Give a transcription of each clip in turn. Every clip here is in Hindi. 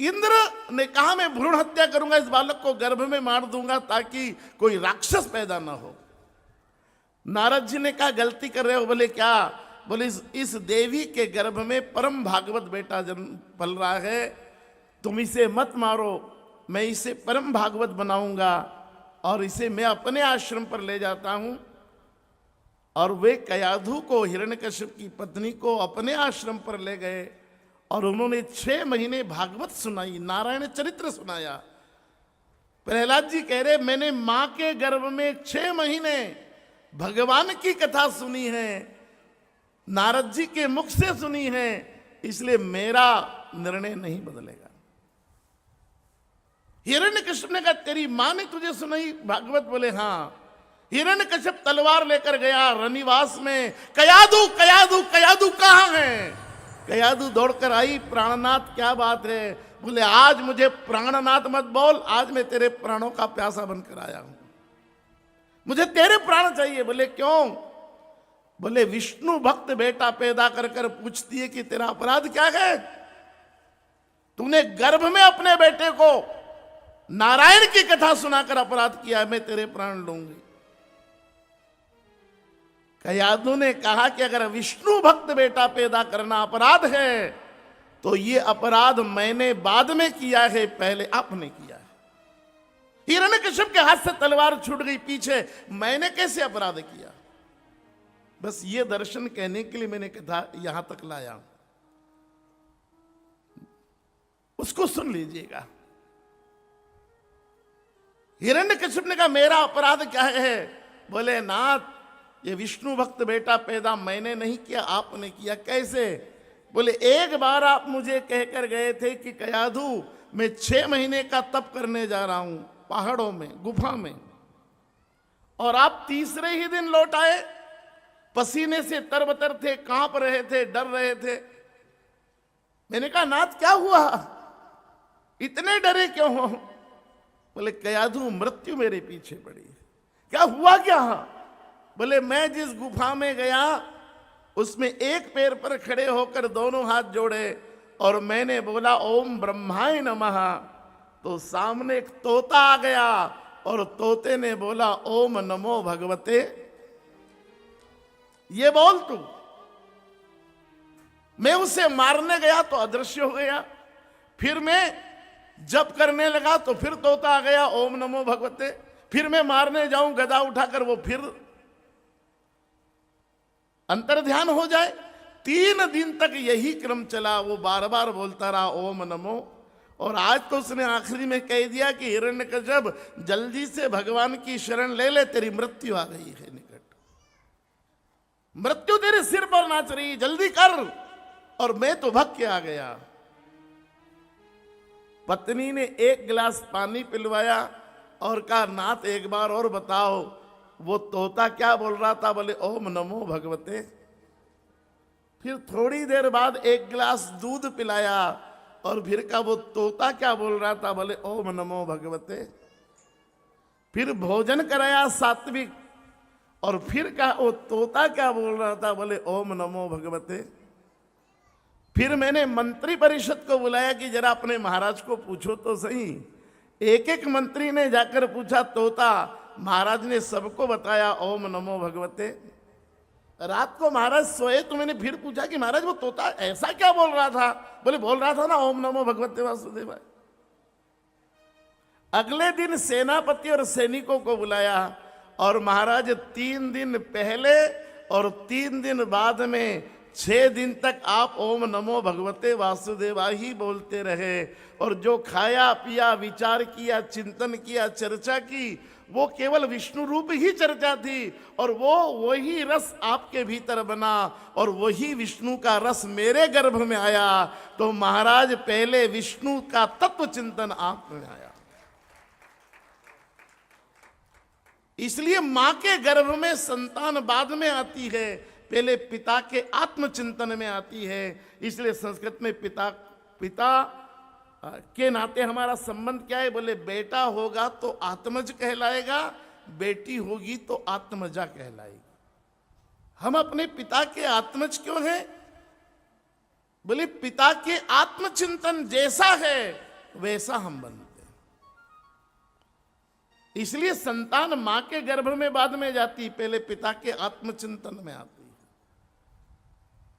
इंद्र ने कहा मैं भ्रूण हत्या करूंगा, इस बालक को गर्भ में मार दूंगा ताकि कोई राक्षस पैदा ना हो। नारद जी ने कहा गलती कर रहे हो। बोले क्या? बोले इस देवी के गर्भ में परम भागवत बेटा जन्म पल रहा है, तुम इसे मत मारो, मैं इसे परम भागवत बनाऊंगा और इसे मैं अपने आश्रम पर ले जाता हूं। और वे कयाधु को, हिरण्यकश्यप की पत्नी को अपने आश्रम पर ले गए और उन्होंने 6 महीने भागवत सुनाई, नारायण चरित्र सुनाया। प्रहलाद जी कह रहे मैंने मां के गर्भ में 6 महीने भगवान की कथा सुनी है, नारद जी के मुख से सुनी है, इसलिए मेरा निर्णय नहीं बदलेगा। हिरण्यकश्यप ने कहा तेरी मां ने तुझे सुनाई भागवत? बोले हाँ। हिरण्यकश्यप तलवार लेकर गया रनिवास में, कयाधु कयाधु कयाधु कहां है? कयाधु दौड़कर आई, प्राणनाथ क्या बात है? बोले आज मुझे प्राणनाथ मत बोल, आज मैं तेरे प्राणों का प्यासा बनकर आया हूं, मुझे तेरे प्राण चाहिए। बोले क्यों? बोले विष्णु भक्त बेटा पैदा कर कर पूछती है कि तेरा अपराध क्या है? तूने गर्भ में अपने बेटे को नारायण की कथा सुनाकर अपराध किया, मैं तेरे प्राण लूंगी। कयाधु ने कहा कि अगर विष्णु भक्त बेटा पैदा करना अपराध है तो ये अपराध मैंने बाद में किया है, पहले आपने किया है। हिरण्यकश्यप के हाथ से तलवार छूट गई पीछे, मैंने कैसे अपराध किया? बस ये दर्शन कहने के लिए मैंने कथा यहां तक लाया, उसको सुन लीजिएगा। हिरण्यकश्यप ने कहा मेरा अपराध क्या है? बोले नाथ ये विष्णु भक्त बेटा पैदा मैंने नहीं किया, आपने किया। कैसे? बोले एक बार आप मुझे कहकर गए थे कि कयाधु मैं 6 महीने का तप करने जा रहा हूं पहाड़ों में, गुफा में, और आप तीसरे ही दिन लौट आए, पसीने से तरबतर थे, कांप रहे थे, डर रहे थे। मैंने कहा नाथ क्या हुआ, इतने डरे क्यों हो? बोले कयाधु मृत्यु मेरे पीछे पड़ी। क्या हुआ क्या? बोले मैं जिस गुफा में गया उसमें एक पैर पर खड़े होकर दोनों हाथ जोड़े और मैंने बोला ओम ब्रह्माय नमः, तो सामने एक तोता आ गया और तोते ने बोला ओम नमो भगवते, ये बोल तू। मैं उसे मारने गया तो अदृश्य हो गया, फिर मैं जप करने लगा तो फिर तोता आ गया ओम नमो भगवते, फिर मैं मारने जाऊं गदा उठाकर वो फिर अंतर ध्यान हो जाए। 3 दिन तक यही क्रम चला, वो बार बार बोलता रहा ओम नमो। और आज तो उसने आखिरी में कह दिया कि हिरण्यकश्यप जल्दी से भगवान की शरण ले ले, तेरी मृत्यु आ गई है निकट, मृत्यु तेरे सिर पर नाच रही, जल्दी कर। और मैं तो भग के आ गया। पत्नी ने 1 गिलास पानी पिलवाया और कहा नाथ एक बार और बताओ वो तोता क्या बोल रहा था? बोले ओम नमो भगवते। फिर थोड़ी देर बाद 1 गिलास दूध पिलाया और फिर कहा वो तोता क्या बोल रहा था? बोले ओम नमो भगवते। फिर भोजन कराया सात्विक और फिर कहा वो तोता क्या बोल रहा था? बोले ओम नमो भगवते। फिर मैंने मंत्री परिषद को बुलाया कि जरा अपने महाराज को पूछो तो सही। एक एक मंत्री ने जाकर पूछा तोता, महाराज ने सबको बताया ओम नमो भगवते। रात को महाराज सोए तो मैंने फिर पूछा कि महाराज वो तोता ऐसा क्या बोल रहा था? बोले बोल रहा था ना ओम नमो भगवते वासुदेवाय। अगले दिन सेनापति और सैनिकों को बुलाया और महाराज 3 दिन पहले और 3 दिन बाद में 6 दिन तक आप ओम नमो भगवते वासुदेवाय ही बोलते रहे। और जो खाया पिया, विचार किया, चिंतन किया, चर्चा की, वो केवल विष्णु रूप ही चर्चा थी और वो वही रस आपके भीतर बना और वही विष्णु का रस मेरे गर्भ में आया। तो महाराज पहले विष्णु का तत्व चिंतन आप में आया। इसलिए मां के गर्भ में संतान बाद में आती है, पहले पिता के आत्मचिंतन में आती है। इसलिए संस्कृत में पिता के नाते हमारा संबंध क्या है? बोले बेटा होगा तो आत्मज कहलाएगा, बेटी होगी तो आत्मजा कहलाएगी। हम अपने पिता के आत्मज क्यों हैं? बोले पिता के आत्मचिंतन जैसा है वैसा हम बनते हैं। इसलिए संतान मां के गर्भ में बाद में जाती, पहले पिता के आत्मचिंतन में आती है।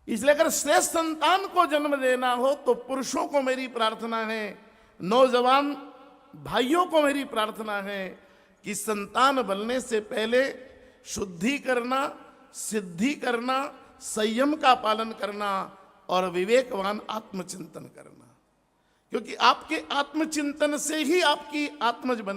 इसलिए अगर श्रेष्ठ संतान को जन्म देना हो तो पुरुषों को मेरी प्रार्थना है, नौजवान भाइयों को मेरी प्रार्थना है कि संतान बनने से पहले शुद्धि करना, सिद्धि करना, संयम का पालन करना और विवेकवान आत्मचिंतन करना, क्योंकि आपके आत्मचिंतन से ही आपकी आत्मज बने।